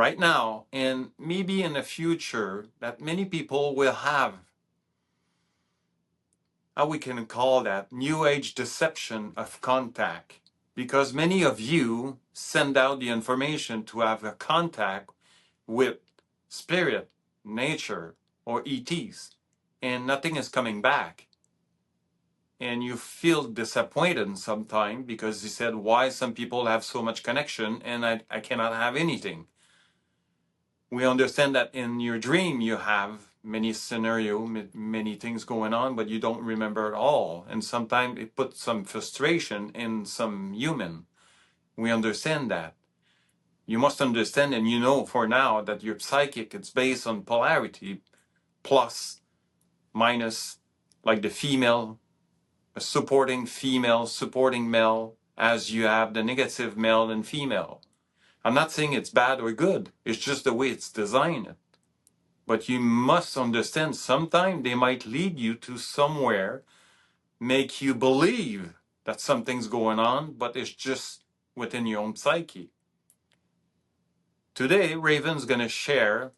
right now, and maybe in the future, that many people will have, how we can call that, new age deception of contact. Because many of you send out the information to have a contact with spirit, nature, or ETs, and nothing is coming back. And you feel disappointed sometimes because you said, why some people have so much connection and I cannot have anything. We understand that in your dream you have many scenarios, many things going on, but you don't remember it all. And sometimes it puts some frustration in some human. We understand that. You must understand, and you know for now, that your psychic, it's based on polarity, plus, minus, like the female, a supporting female, supporting male, as you have the negative male and female. I'm not saying it's bad or good. It's just the way it's designed. But you must understand, sometimes they might lead you to somewhere, make you believe that something's going on, but it's just within your own psyche. Today, Raven's going to share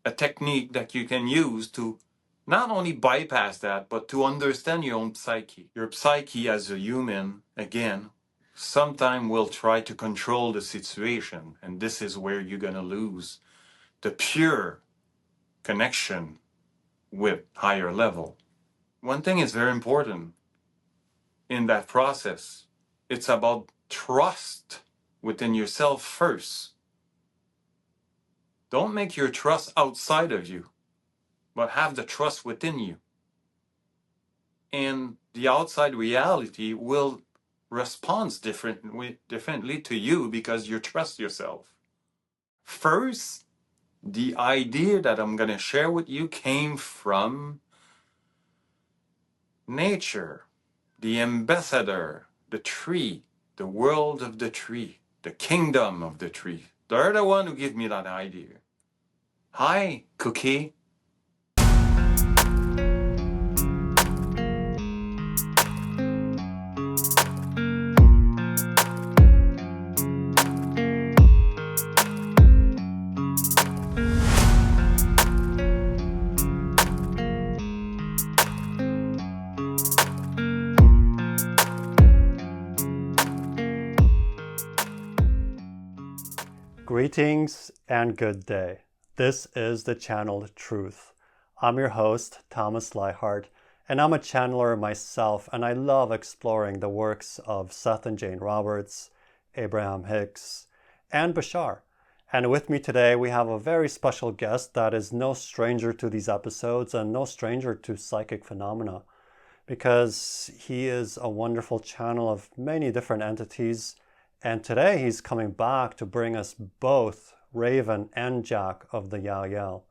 a technique that you can use to not only bypass that, but to understand your own psyche. Your psyche as a human, again, sometimes will try to control the situation, and this is where you're going to lose the pure connection with higher level. One thing is very important in that process. It's about trust within yourself first. Don't make your trust outside of you, but have the trust within you. And the outside reality will respond differently to you because you trust yourself. First, the idea that I'm going to share with you came from nature, the ambassador, the tree, the world of the tree, the kingdom of the tree. They're the one who give me that idea. Hi, Cookie. Greetings and good day. This is the Channeled Truth. I'm your host, Thomas Leichardt, and I'm a channeler myself, and I love exploring the works of Seth and Jane Roberts, Abraham-Hicks, and Bashar. And with me today, we have a very special guest that is no stranger to these episodes and no stranger to psychic phenomena, because he is a wonderful channel of many different entities. And today he's coming back to bring us both Raven and Jack of the Yahyel.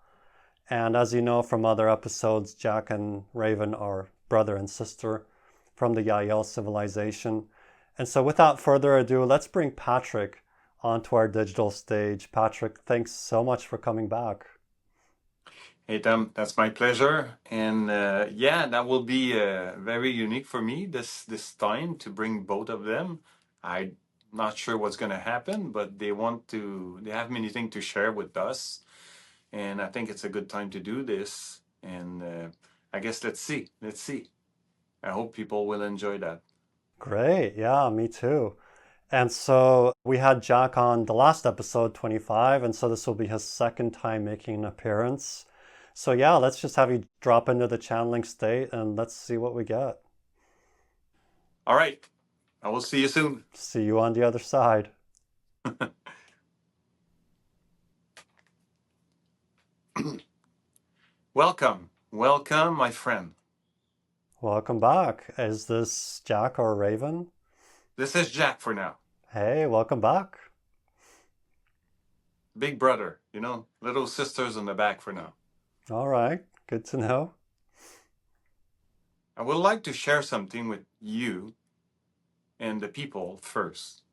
And as you know from other episodes, Jack and Raven are brother and sister from the Yahyel civilization. And so without further ado, let's bring Patrick onto our digital stage. Patrick, thanks so much for coming back. Hey, Tom, that's my pleasure. And yeah, that will be very unique for me this time to bring both of them. I'm not sure what's going to happen, but they have many things to share with us. And I think it's a good time to do this. And I guess let's see. I hope people will enjoy that. Great. Yeah, me too. And so we had Jack on the last episode, 25, and so this will be his second time making an appearance. So yeah, let's just have you drop into the channeling state and let's see what we get. All right. I will see you soon. See you on the other side. Welcome, my friend. Welcome back. Is this Jack or Raven? This is Jack for now. Hey, welcome back. Big brother, little sisters in the back for now. All right, good to know. I would like to share something with you and the people first.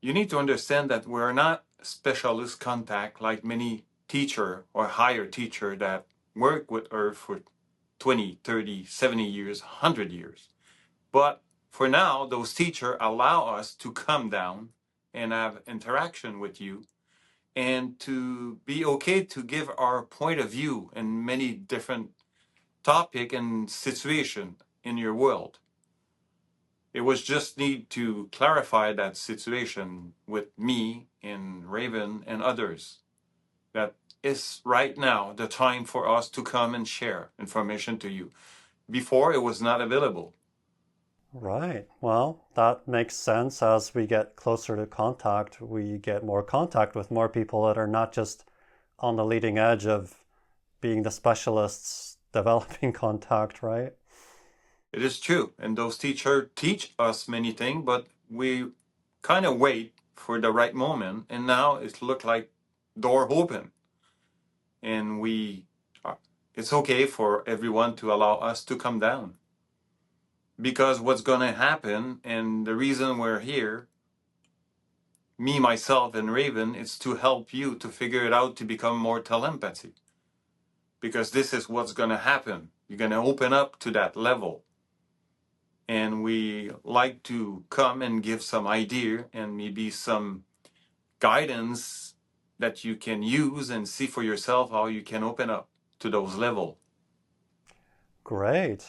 You need to understand that we're not specialist contact like many teacher or higher teacher that work with Earth for 20, 30, 70 years, 100 years. But for now, those teachers allow us to come down and have interaction with you and to be okay to give our point of view in many different topic and situation in your world. It was just need to clarify that situation with me and Raven and others. That is right now the time for us to come and share information to you. Before it was not available. Right. Well, that makes sense. As we get closer to contact, we get more contact with more people that are not just on the leading edge of being the specialists developing contact, right? It is true. And those teachers teach us many things, but we kind of wait for the right moment. And now it looked like door open. And it's okay for everyone to allow us to come down. Because what's going to happen, and the reason we're here, me, myself, and Raven, is to help you to figure it out to become more telepathy. Because this is what's going to happen. You're going to open up to that level. And we like to come and give some idea and maybe some guidance that you can use and see for yourself how you can open up to those levels. Great.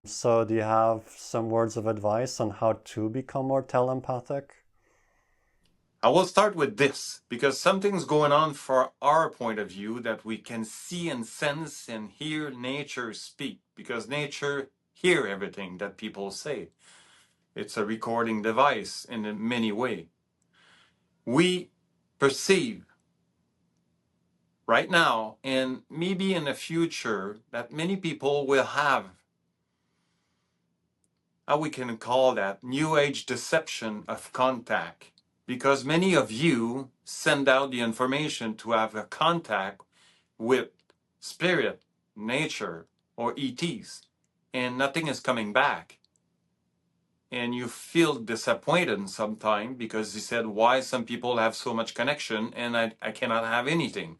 So, do you have some words of advice on how to become more telepathic? I will start with this because something's going on for our point of view that we can see and sense and hear nature speak because nature hear everything that people say. It's a recording device in many ways. We perceive right now and maybe in the future that many people will have, how we can call that, new age deception of contact. Because many of you send out the information to have a contact with spirit, nature, or ETs, and nothing is coming back. And you feel disappointed sometimes because you said, why some people have so much connection and I cannot have anything.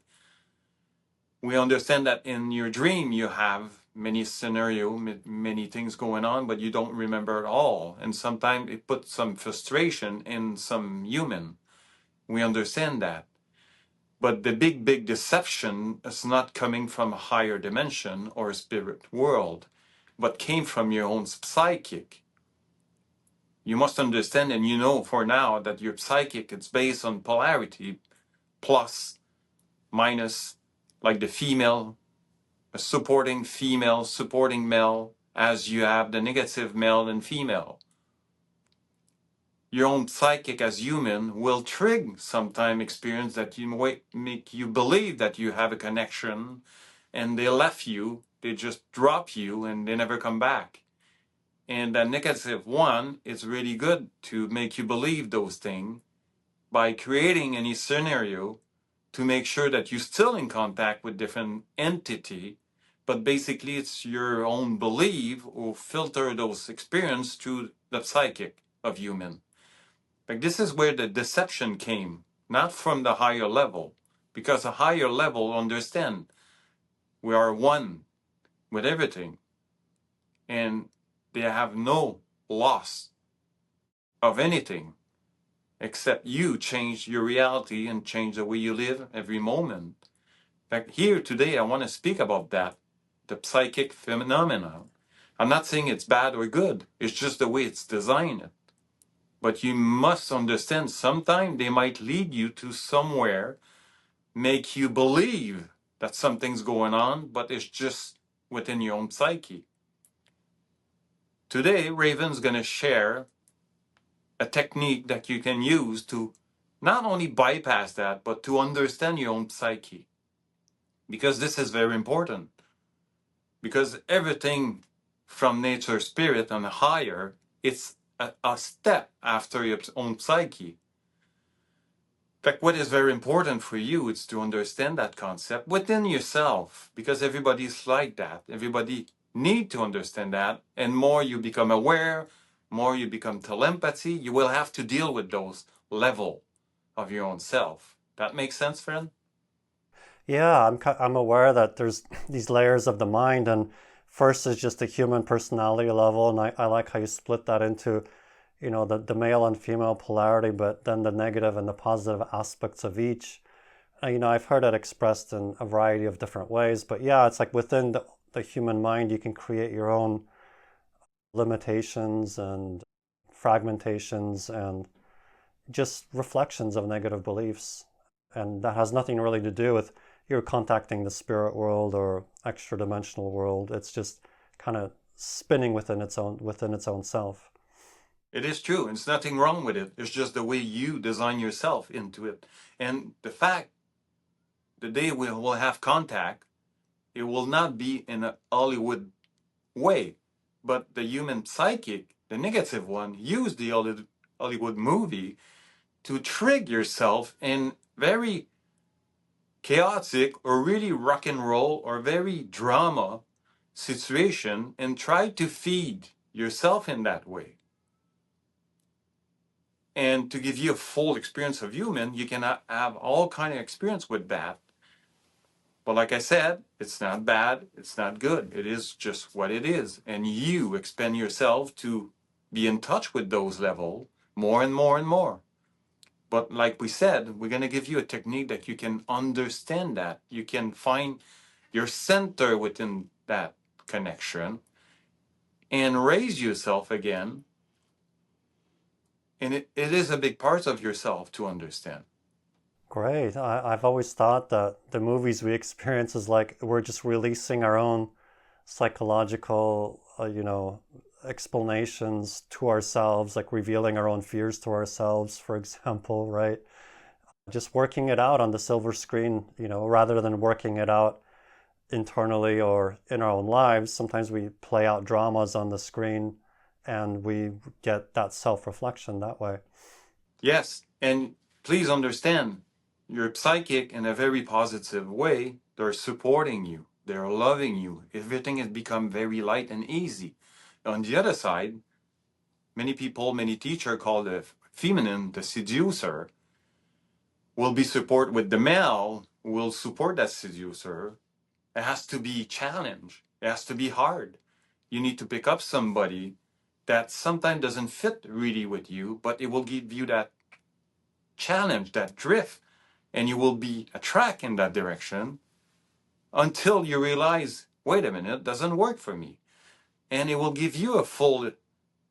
We understand that in your dream you have many scenarios, many things going on, but you don't remember it all. And sometimes it puts some frustration in some human. We understand that. But the big deception is not coming from a higher dimension or a spirit world, but came from your own psychic. You must understand, and you know for now, that your psychic is based on polarity, plus, minus, like the female, a supporting female, supporting male, as you have the negative male and female. Your own psychic as human will trigger sometime experience that you make you believe that you have a connection and they left you, they just drop you and they never come back. And the negative one is really good to make you believe those things by creating any scenario to make sure that you're still in contact with different entity, but basically it's your own belief or filter those experiences through the psychic of human. Like this is where the deception came, not from the higher level, because a higher level understand we are one with everything, and they have no loss of anything except you change your reality and change the way you live every moment. In fact, here today I want to speak about that, the psychic phenomenon. I'm not saying it's bad or good, it's just the way it's designed. But you must understand sometimes they might lead you to somewhere, make you believe that something's going on, but it's just within your own psyche. Today, Raven's going to share a technique that you can use to not only bypass that, but to understand your own psyche. Because this is very important. Because everything from nature, spirit, and higher, it's a step after your own psyche. In fact, what is very important for you is to understand that concept within yourself, because everybody's like that. Everybody need to understand that. And more you become aware, more you become telepathy, you will have to deal with those level of your own self. That makes sense, friend? Yeah, I'm aware that there's these layers of the mind, and first is just the human personality level, and I like how you split that into, the male and female polarity, but then the negative and the positive aspects of each. I've heard it expressed in a variety of different ways, but yeah, it's like within the human mind, you can create your own limitations and fragmentations and just reflections of negative beliefs. And that has nothing really to do with you're contacting the spirit world or extra dimensional world. It's just kind of spinning within its own self. It is true. There's nothing wrong with it. It's just the way you design yourself into it. And the fact, the day we will have contact, it will not be in a Hollywood way, but the human psychic, the negative one, use the Hollywood movie to trigger yourself in very chaotic or really rock and roll or very drama situation and try to feed yourself in that way. And to give you a full experience of human, you can have all kind of experience with that. But like I said, it's not bad, it's not good. It is just what it is. And you expend yourself to be in touch with those levels more and more and more. But like we said, we're going to give you a technique that you can understand that. You can find your center within that connection and raise yourself again. And it is a big part of yourself to understand. Great. I've always thought that the movies we experience is like we're just releasing our own psychological, explanations to ourselves, like revealing our own fears to ourselves, for example, right? Just working it out on the silver screen, rather than working it out internally or in our own lives. Sometimes we play out dramas on the screen and we get that self-reflection that way. Yes, and please understand, you're psychic in a very positive way. They're supporting you. They're loving you. Everything has become very light and easy. On the other side, many people, many teachers call the feminine the seducer, will be support with the male, will support that seducer. It has to be challenged. It has to be hard. You need to pick up somebody that sometimes doesn't fit really with you, but it will give you that challenge, that drift, and you will be attracted in that direction until you realize, wait a minute, it doesn't work for me. And it will give you a full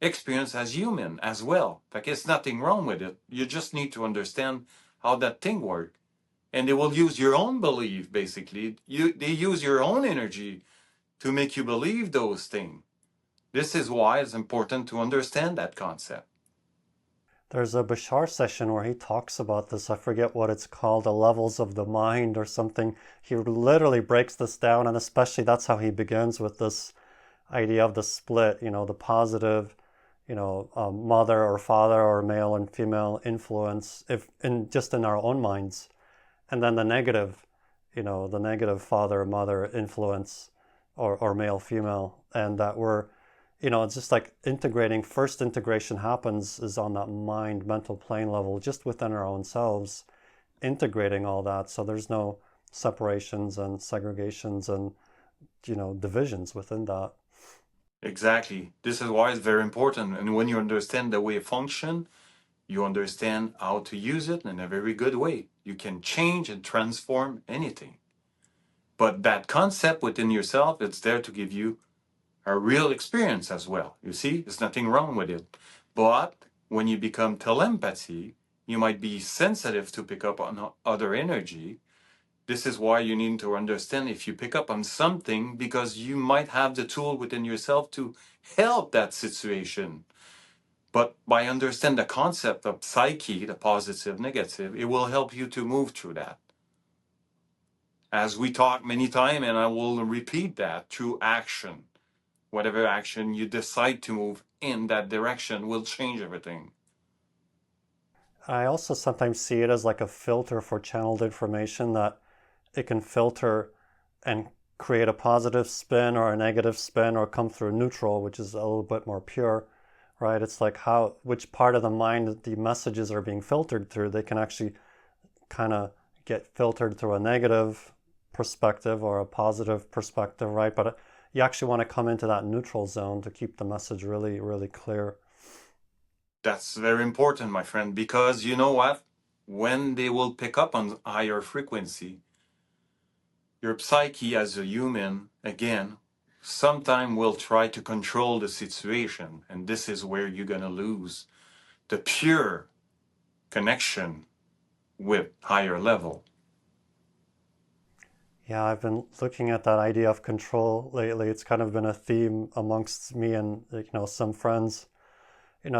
experience as human as well. Like there's nothing wrong with it. You just need to understand how that thing works. And they will use your own belief, basically. They use your own energy to make you believe those things. This is why it's important to understand that concept. There's a Bashar session where he talks about this. I forget what it's called, the levels of the mind or something. He literally breaks this down, and especially that's how he begins with this idea of the split, the positive, mother or father or male and female influence just in our own minds. And then the negative father mother influence or male female, and that we're it's just like first integration happens is on that mind mental plane level, just within our own selves, integrating all that, so there's no separations and segregations and divisions within that. Exactly. This is why it's very important. And when you understand the way it functions, you understand how to use it in a very good way. You can change and transform anything. But that concept within yourself, it's there to give you a real experience as well. You see, there's nothing wrong with it. But when you become telepathy, you might be sensitive to pick up on other energy. This is why you need to understand if you pick up on something, because you might have the tool within yourself to help that situation. But by understand the concept of psyche, the positive, negative, it will help you to move through that. As we talk many times, and I will repeat that, through action. Whatever action you decide to move in that direction will change everything. I also sometimes see it as like a filter for channeled information, that it can filter and create a positive spin or a negative spin, or come through neutral, which is a little bit more pure, right? It's like which part of the mind the messages are being filtered through. They can actually kind of get filtered through a negative perspective or a positive perspective, right? But you actually want to come into that neutral zone to keep the message really, really clear. That's very important, my friend, because you know what? when they will pick up on higher frequency, your psyche as a human, again, sometime will try to control the situation. And this is where you're going to lose the pure connection with higher level. Yeah, I've been looking at that idea of control lately. It's kind of been a theme amongst me and some friends,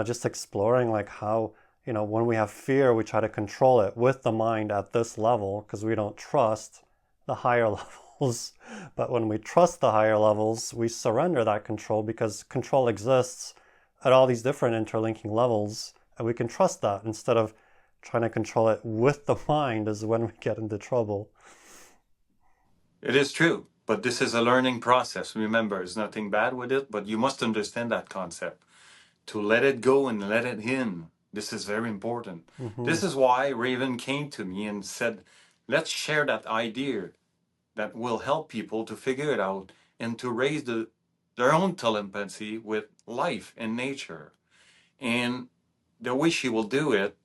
just exploring like how, when we have fear, we try to control it with the mind at this level because we don't trust the higher levels. But when we trust the higher levels, we surrender that control because control exists at all these different interlinking levels, and we can trust that instead of trying to control it with the mind is when we get into trouble. It is true, but this is a learning process. Remember, there's nothing bad with it, but you must understand that concept. To let it go and let it in. This is very important. This is why Raven came to me and said, let's share that idea that will help people to figure it out and to raise their own telepathy with life and nature. And the way she will do it,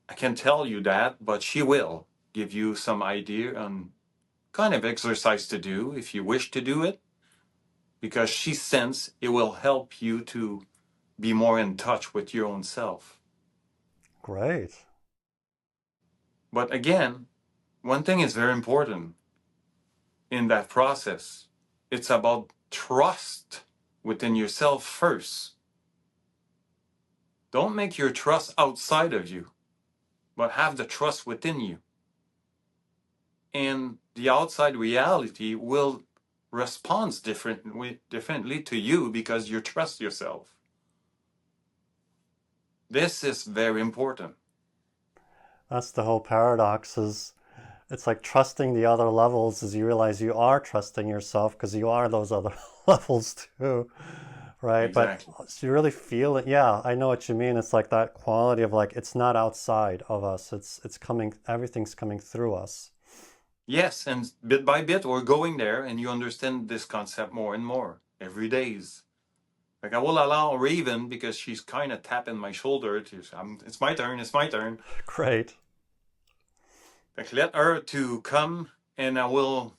I can tell you that, but she will give you some idea on kind of exercise to do if you wish to do it, because she senses it will help you to be more in touch with your own self. Great. But again, one thing is very important in that process. It's about trust within yourself first. Don't make your trust outside of you, but have the trust within you. And the outside reality will respond differently to you because you trust yourself. This is very important. That's the whole paradox is it's like trusting the other levels as you realize you are trusting yourself because you are those other levels too, right? Exactly. But so you really feel it. Yeah, I know what you mean. It's like that quality of like it's not outside of us. It's coming. Everything's coming through us. Yes, and bit by bit we're going there, and you understand this concept more and more every days. Like I will allow Raven because she's kind of tapping my shoulder. It's my turn. It's my turn. Great. Like let her to come, and I will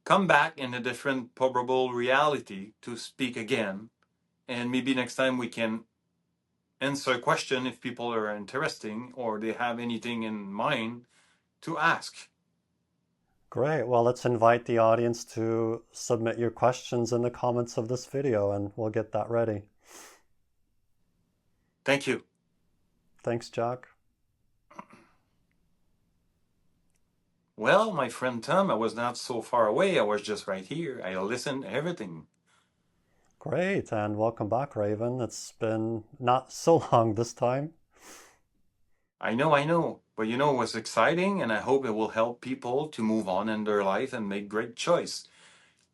come back in a different probable reality to speak again. And maybe next time we can answer a question if people are interesting or they have anything in mind to ask. Great. Well, let's invite the audience to submit your questions in the comments of this video and we'll get that ready. Thank you. Thanks, Jack. Well, my friend Tom, I was not so far away. I was just right here. I listened to everything. Great. And welcome back, Raven. It's been not so long this time. I know. But you know, it was exciting, and I hope it will help people to move on in their life and make great choice.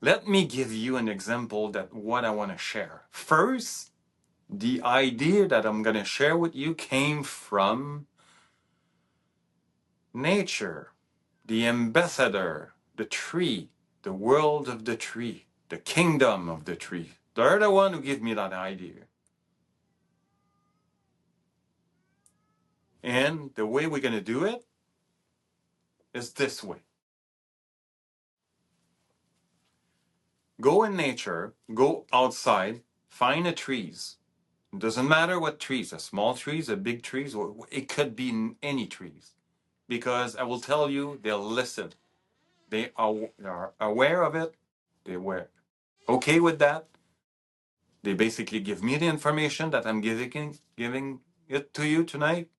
Let me give you an example that what I want to share. First, the idea that I'm going to share with you came from nature, the ambassador, the tree, the world of the tree, the kingdom of the tree. They're the one who give me that idea. And the way we're going to do it is this way. Go in nature, go outside, find the trees. It doesn't matter what trees, a small trees, a big trees, or it could be any trees. Because I will tell you, they'll listen. They are aware of it. They were okay with that. They basically give me the information that I'm giving it to you tonight.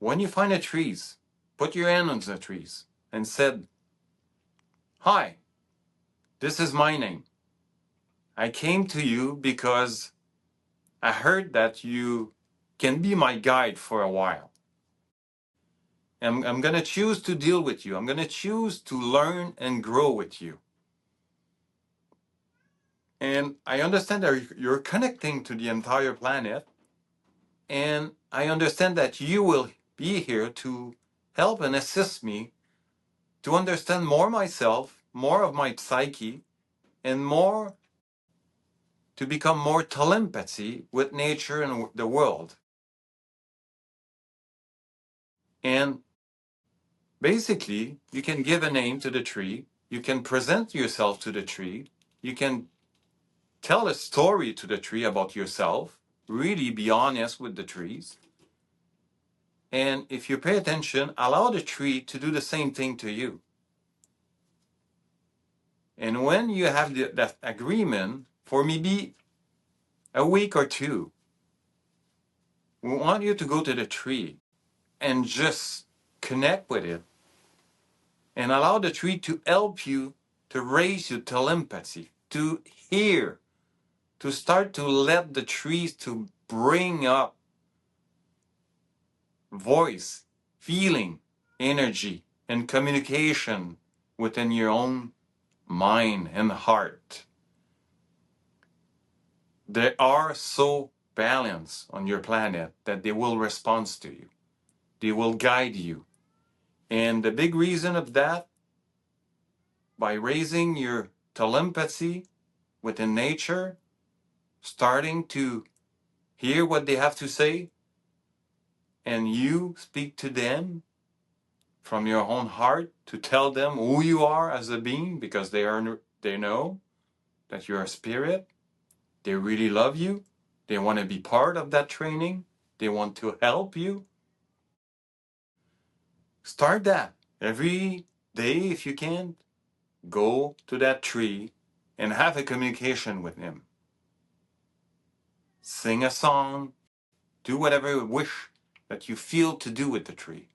When you find the trees, put your hand on the trees and said, "Hi, this is my name. I came to you because I heard that you can be my guide for a while. I'm going to choose to deal with you. I'm going to choose to learn and grow with you. And I understand that you're connecting to the entire planet. And I understand that you will be here to help and assist me to understand more myself, more of my psyche, and more to become more telepathy with nature and the world. And basically, you can give a name to the tree. You can present yourself to the tree. You can tell a story to the tree about yourself. Really be honest with the trees. And if you pay attention, allow the tree to do the same thing to you. And when you have that agreement for maybe a week or two, we want you to go to the tree and just connect with it and allow the tree to help you to raise your telepathy, to hear, to start to let the trees to bring up voice, feeling, energy, and communication within your own mind and heart. They are so balanced on your planet that they will respond to you. They will guide you. And the big reason of that, by raising your telepathy within nature, starting to hear what they have to say, and you speak to them from your own heart to tell them who you are as a being, because they know that you're a spirit. They really love you. They want to be part of that training. They want to help you. Start that every day if you can. Go to that tree and have a communication with him. Sing a song, do whatever you wish that you feel to do with the tree,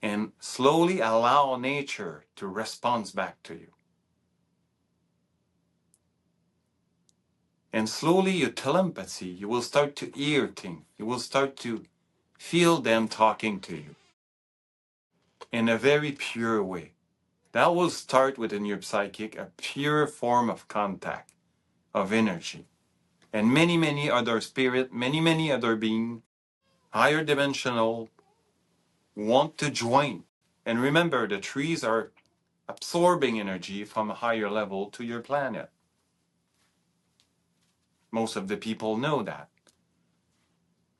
and slowly allow nature to respond back to you. And slowly your telepathy, you will start to hear things. You will start to feel them talking to you in a very pure way. That will start within your psychic, a pure form of contact, of energy. And many, many other spirit, many, many other beings, higher dimensional, want to join. And remember, the trees are absorbing energy from a higher level to your planet. Most of the people know that.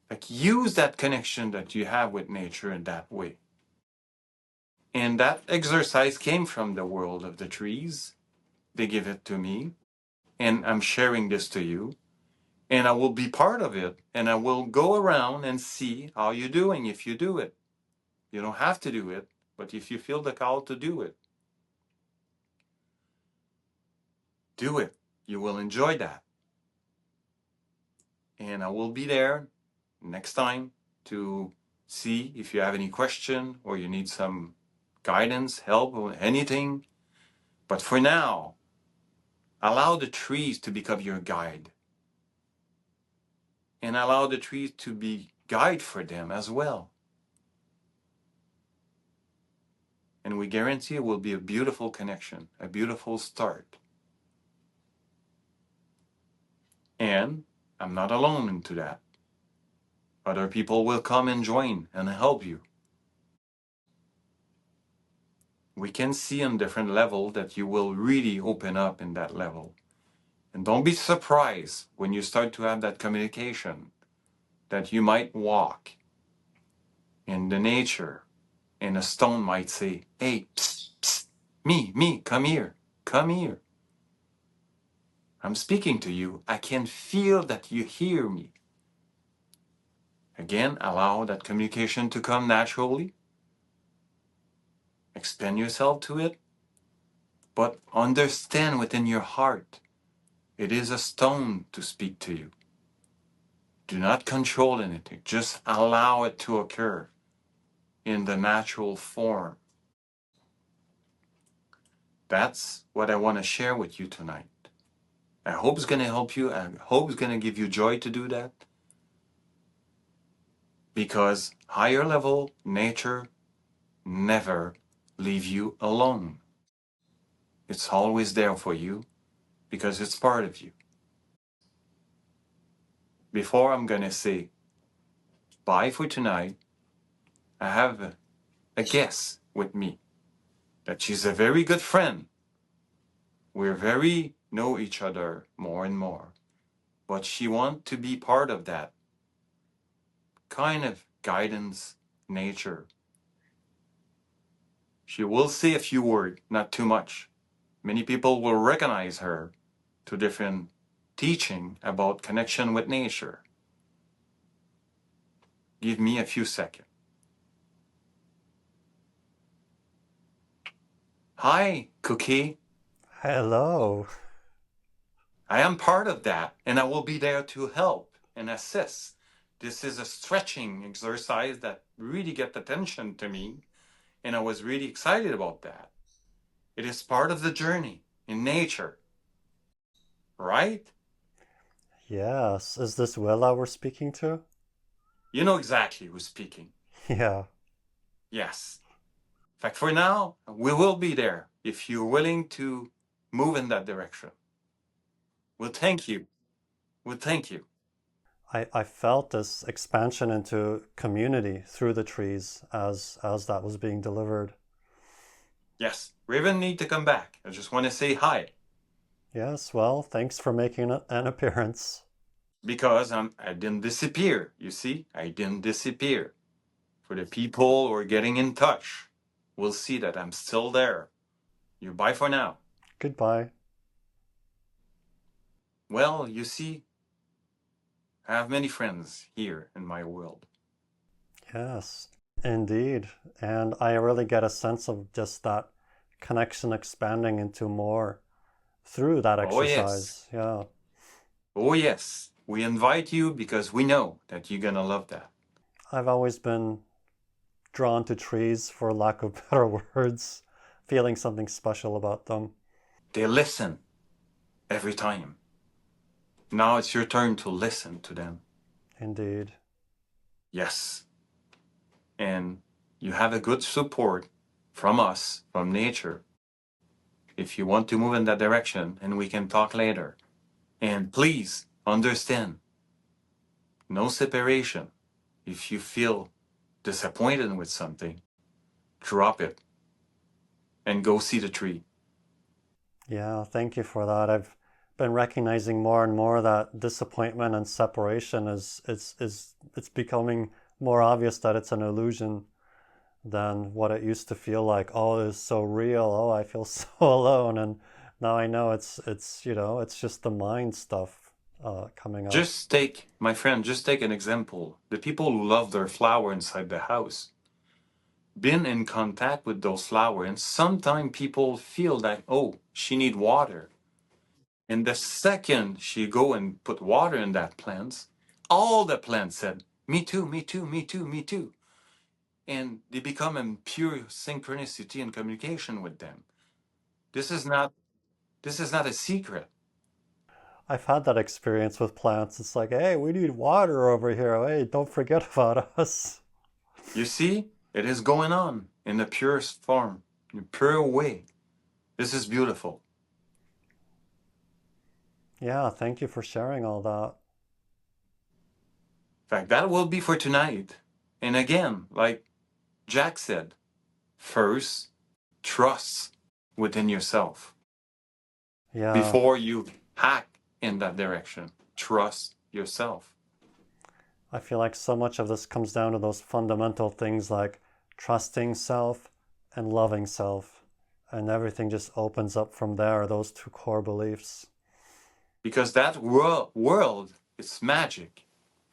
Like, use that connection that you have with nature in that way. And that exercise came from the world of the trees. They give it to me, and I'm sharing this to you. And I will be part of it, and I will go around and see how you're doing if you do it. You don't have to do it, but if you feel the call to do it, do it. You will enjoy that. And I will be there next time to see if you have any question or you need some guidance, help, or anything. But for now, allow the trees to become your guide. And allow the trees to be guide for them as well. And we guarantee it will be a beautiful connection, a beautiful start. And I'm not alone into that. Other people will come and join and help you. We can see on different level that you will really open up in that level. And don't be surprised when you start to have that communication that you might walk in the nature and a stone might say, hey, psst, psst, me, come here, come here. I'm speaking to you. I can feel that you hear me. Again, allow that communication to come naturally. Expand yourself to it. But understand within your heart, it is a stone to speak to you. Do not control anything. Just allow it to occur in the natural form. That's what I want to share with you tonight. I hope it's going to help you. I hope it's going to give you joy to do that. Because higher level nature never leave you alone. It's always there for you because it's part of you. Before I'm going to say bye for tonight, I have a guest with me that she's a very good friend. We're very know each other more and more. But she wants to be part of that kind of guidance nature She will say a few words, not too much. Many people will recognize her to different teaching about connection with nature. Give me a few seconds. Hi, Cookie. Hello. I am part of that, and I will be there to help and assist. This is a stretching exercise that really get attention to me, and I was really excited about that. It is part of the journey in nature, right? Yes. Is this Willa we're speaking to? You know exactly who's speaking. Yeah. Yes. In fact, for now, we will be there if you're willing to move in that direction. We'll thank you. We'll thank you. I felt this expansion into community through the trees as that was being delivered. Yes, Raven need to come back. I just want to say hi Yes, well, thanks for making an appearance. because I didn't disappear. You see, I didn't disappear. For the people who are getting in touch, we'll see that I'm still there. You bye for now. Goodbye. Well, you see, I have many friends here in my world. Yes, indeed. And I really get a sense of just that connection expanding into more through that Oh, yes. exercise. Yeah. Oh, yes. We invite you because we know that you're going to love that. I've always been drawn to trees, for lack of better words, feeling something special about them. They listen every time. Now it's your turn to listen to them. Indeed. Yes. And you have a good support from us, from nature, if you want to move in that direction, and we can talk later. And please understand, no separation. If you feel disappointed with something, drop it and go see the tree. Yeah, thank you for that. I've been recognizing more and more that disappointment and separation is it's becoming more obvious that it's an illusion than what it used to feel like. Oh, it's so real. Oh, I feel so alone. And now I know it's it's just the mind stuff coming up. Just take, my friend, just take an example. The people who love their flower inside the house, been in contact with those flowers, and sometimes people feel that, oh, she need water. And the second she go and put water in that plant, all the plants said, me too, me too, me too, me too. And they become in pure synchronicity and communication with them. This is not a secret. I've had that experience with plants. It's like, hey, we need water over here. Hey, don't forget about us. You see, it is going on in the purest form, in a pure way. This is beautiful. Yeah, thank you for sharing all that. In fact, that will be for tonight. And again, like Jack said, first, trust within yourself. Yeah, Before you hack in that direction, trust yourself. I feel like so much of this comes down to those fundamental things like trusting self and loving self. And everything just opens up from there, those two core beliefs. Because that world is magic.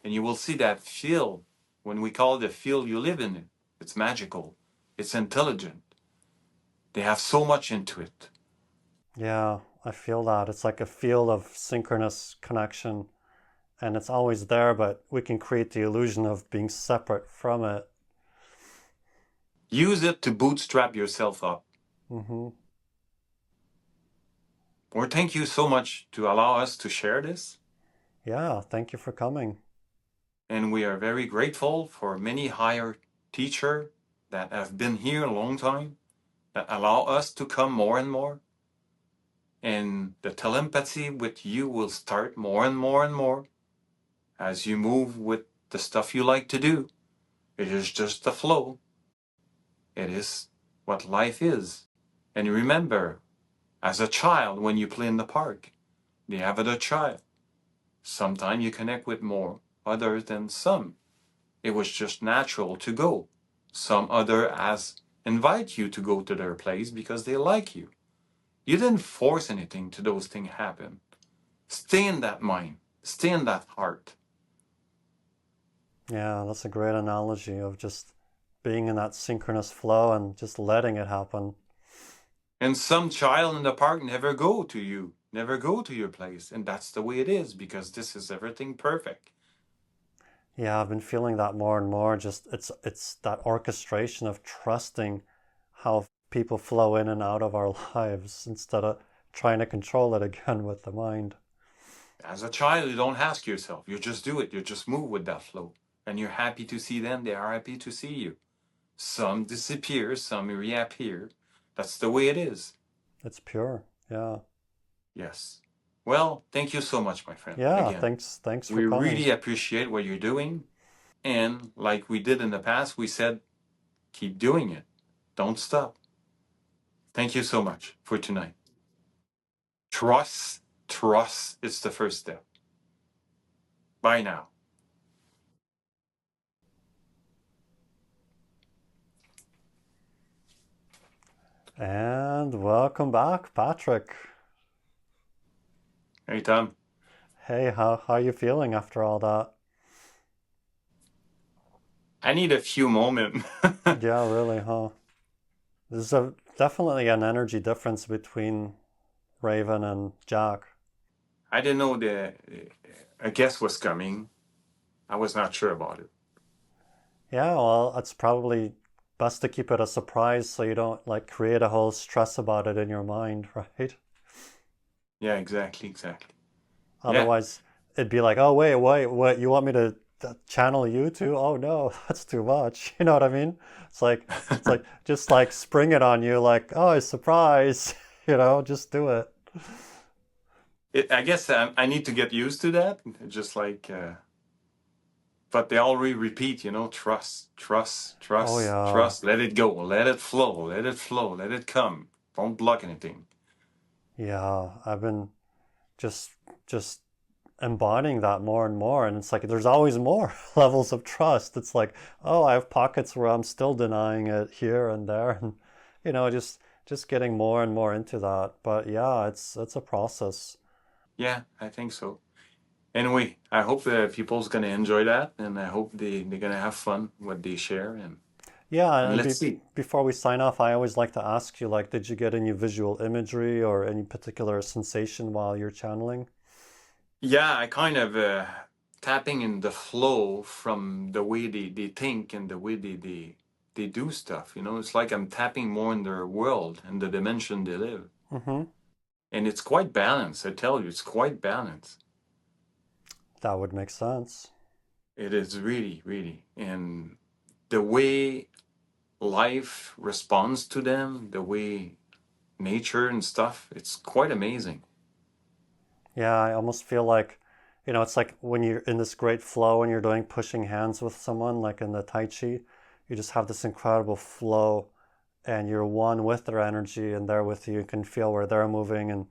And you will see that field, when we call it the field you live in, it's magical. It's intelligent. They have so much into it. Yeah, I feel that. It's like a field of synchronous connection. And it's always there, but we can create the illusion of being separate from it. Use it to bootstrap yourself up. Mm-hmm. Or thank you so much to allow us to share this. Yeah, thank you for coming. And we are very grateful for many higher teachers that have been here a long time, that allow us to come more and more. And the telepathy with you will start more and more and more as you move with the stuff you like to do. It is just the flow. It is what life is. And remember, as a child, when you play in the park, the other child, sometimes you connect with more others than some. It was just natural to go. Some other as invite you to go to their place because they like you. You didn't force anything to those things happen. Stay in that mind. Stay in that heart. Yeah, that's a great analogy of just being in that synchronous flow and just letting it happen. And some child in the park never go to you, never go to your place. And that's the way it is because this is everything perfect. Yeah, I've been feeling that more and more. Just it's that orchestration of trusting how people flow in and out of our lives instead of trying to control it again with the mind. As a child, you don't ask yourself. You just do it. You just move with that flow. And you're happy to see them. They are happy to see you. Some disappear, some reappear. That's the way it is. It's pure. Yeah. Yes. Well, thank you so much, my friend. Yeah, Again, thanks for we coming. really appreciate what you're doing. And like we did in the past, we said, keep doing it. Don't stop. Thank you so much for tonight. Trust is the first step. Bye now. And welcome back, Patrick. Hey, Tom. Hey, how are you feeling after all that? I need a few moments. Yeah, really, huh? There's definitely an energy difference between Raven and Jack. I didn't know a guest was coming. I was not sure about it. Yeah, well, it's probably best to keep it a surprise so you don't like create a whole stress about it in your mind, right? Yeah, exactly. Yeah. Otherwise, it'd be like, oh, wait, what? You want me to channel you too? Oh no, that's too much. You know what I mean? It's like just like spring it on you, like, oh, surprise. Just do it. I guess I need to get used to that. Just like, but they already repeat, Oh yeah, trust. Let it go, let it flow, let it come. Don't block anything. yeah. I've been just just embodying that more and more, and it's like there's always more levels of trust. It's like, oh, I have pockets where I'm still denying it here and there, and just getting more and more into that. But yeah, it's a process. Yeah, I think so. Anyway, I hope people's gonna enjoy that, and I hope they're gonna have fun what they share, Yeah, and and let's see. before we sign off, I always like to ask you, like, did you get any visual imagery or any particular sensation while you're channeling? Yeah, I kind of tapping in the flow from the way they think and the way they do stuff. It's like I'm tapping more in their world and the dimension they live. Mm-hmm. And it's quite balanced. I tell you, it's quite balanced. That would make sense. It is really, really. And the way life responds to them, the way nature and stuff, it's quite amazing. Yeah, I almost feel like, it's like when you're in this great flow and you're doing pushing hands with someone, like in the Tai Chi, you just have this incredible flow and you're one with their energy and they're with you. You can feel where they're moving. And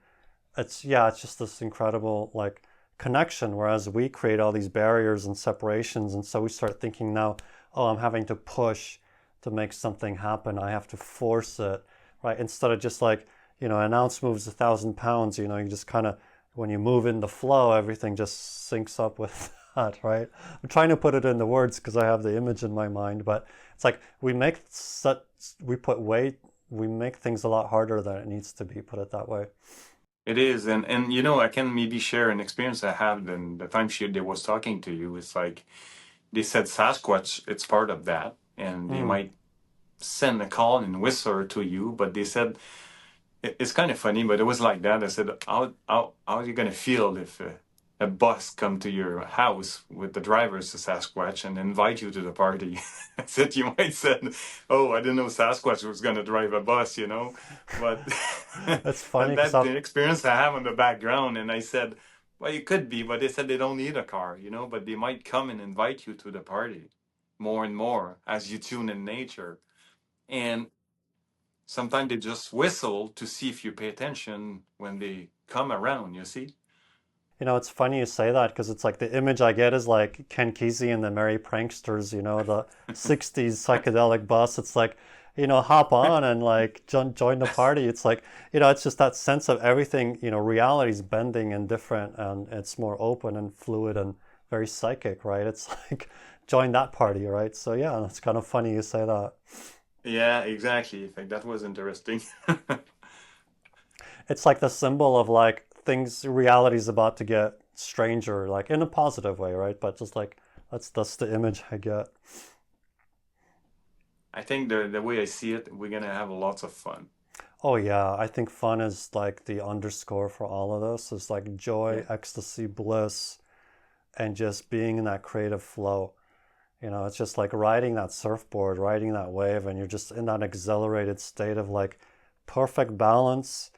it's just this incredible, like, connection. Whereas we create all these barriers and separations. And so we start thinking now, oh, I'm having to push to make something happen. I have to force it, right? Instead of just like, an ounce moves 1,000 pounds, you just kind of, when you move in the flow, everything just syncs up with that, right? I'm trying to put it into words because I have the image in my mind, but it's like we put weight, we make things a lot harder than it needs to be, put it that way. It is, and I can maybe share an experience I had in the time she they was talking to you. It's like they said Sasquatch, it's part of that, and they Mm. might send a call and whisper to you, but they said it's kind of funny, but it was like that. I said, how are you gonna feel if a bus come to your house with the driver's a Sasquatch and invite you to the party? I said you might said, oh, I didn't know Sasquatch was gonna drive a bus. But It's funny and because that's the experience I have in the background. And I said, well, you could be, but they said they don't need a car, but they might come and invite you to the party more and more as you tune in nature. And sometimes they just whistle to see if you pay attention when they come around, you see? it's funny you say that because it's like the image I get is like Ken Kesey and the Merry Pranksters, the 60s psychedelic bus. It's like, hop on and like join the party. It's like, it's just that sense of everything, reality's bending and different, and it's more open and fluid and very psychic, right? It's like join that party, right? So yeah, that's kind of funny you say that. Yeah, exactly. I think that was interesting. It's like the symbol of like things, reality's about to get stranger, like in a positive way, right? But just like that's the image I get. I think the way I see it, we're gonna have lots of fun. Oh yeah, I think fun is like the underscore for all of this. Is like joy, Yeah. ecstasy, bliss, and just being in that creative flow. It's just like riding that surfboard, riding that wave, and you're just in that exhilarated state of like perfect balance,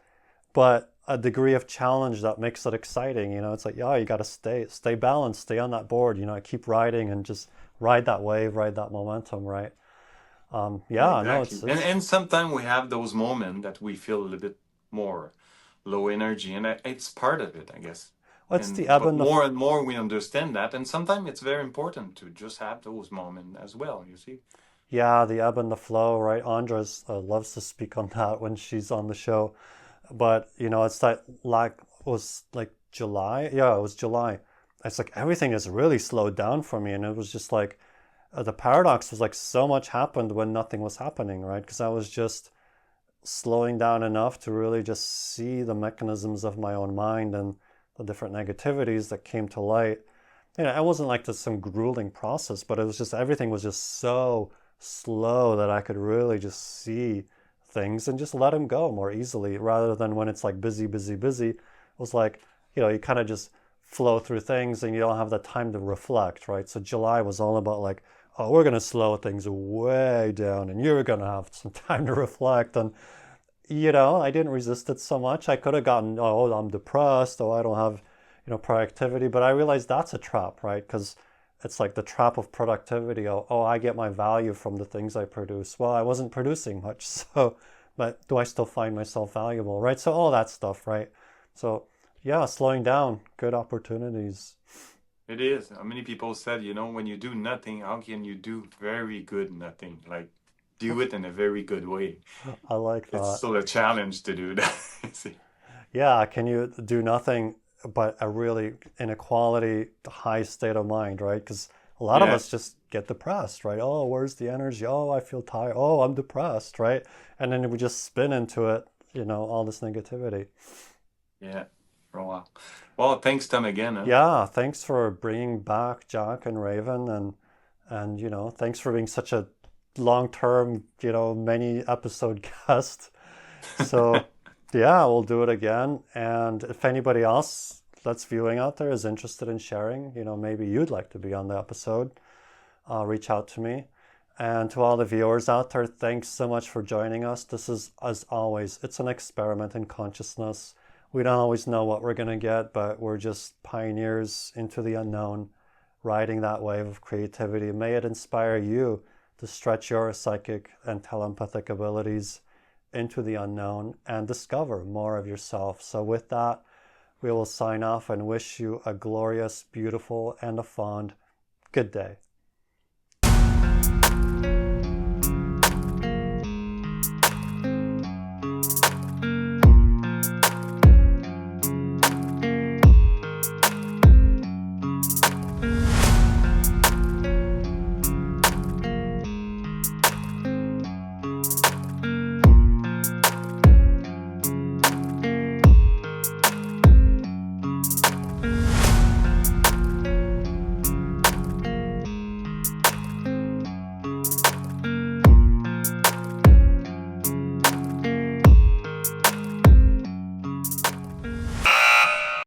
but a degree of challenge that makes it exciting. It's like, yeah, you got to stay balanced, stay on that board, keep riding and just ride that wave, ride that momentum, right? Yeah, Yeah, no, exactly. it's And sometimes we have those moments that we feel a little bit more low energy, and it's part of it, I guess. what's the And ebb but and the more and more we understand that, and sometimes it's very important to just have those moments as well, you see? yeah, the ebb and the flow, right? Andres loves to speak on that when she's on the show. But it's that, like, was like July. Yeah, it was July. It's like everything has really slowed down for me, and it was just like the paradox was like so much happened when nothing was happening, right? Because I was just slowing down enough to really just see the mechanisms of my own mind and the different negativities that came to light. It wasn't like just some grueling process, but it was just everything was just so slow that I could really just see things and just let them go more easily, rather than when it's like busy, busy, busy. It was like, you kind of just flow through things and you don't have the time to reflect, right? So July was all about like, oh, we're going to slow things way down and you're going to have some time to reflect. And I didn't resist it so much. I could have gotten, oh, I'm depressed, oh, I don't have, productivity. But I realized that's a trap, right? Because it's like the trap of productivity. Oh, I get my value from the things I produce. Well, I wasn't producing much, so, but do I still find myself valuable, right? So all that stuff, right? So yeah, slowing down, good opportunities. It is. Many people said, when you do nothing, how can you do very good nothing? Like, do it in a very good way. I like It's that. still a challenge to do that. See? Yeah, can you do nothing but a really inequality, high state of mind, right? Because a lot of Yeah, us just get depressed, right? Oh, where's the energy? Oh, I feel tired. Oh, I'm depressed, right? And then we just spin into it, all this negativity. yeah. Oh, wow. Well, thanks, Tom, again. Huh? Yeah, thanks for bringing back Jack and Raven, and thanks for being such a long-term, many episode guest. So, yeah, we'll do it again. And if anybody else that's viewing out there is interested in sharing, maybe you'd like to be on the episode, reach out to me. And to all the viewers out there, thanks so much for joining us. This is, as always, it's an experiment in consciousness. We don't always know what we're going to get, but we're just pioneers into the unknown, riding that wave of creativity. May it inspire you to stretch your psychic and telepathic abilities into the unknown and discover more of yourself. So with that, we will sign off and wish you a glorious, beautiful, and a fond good day.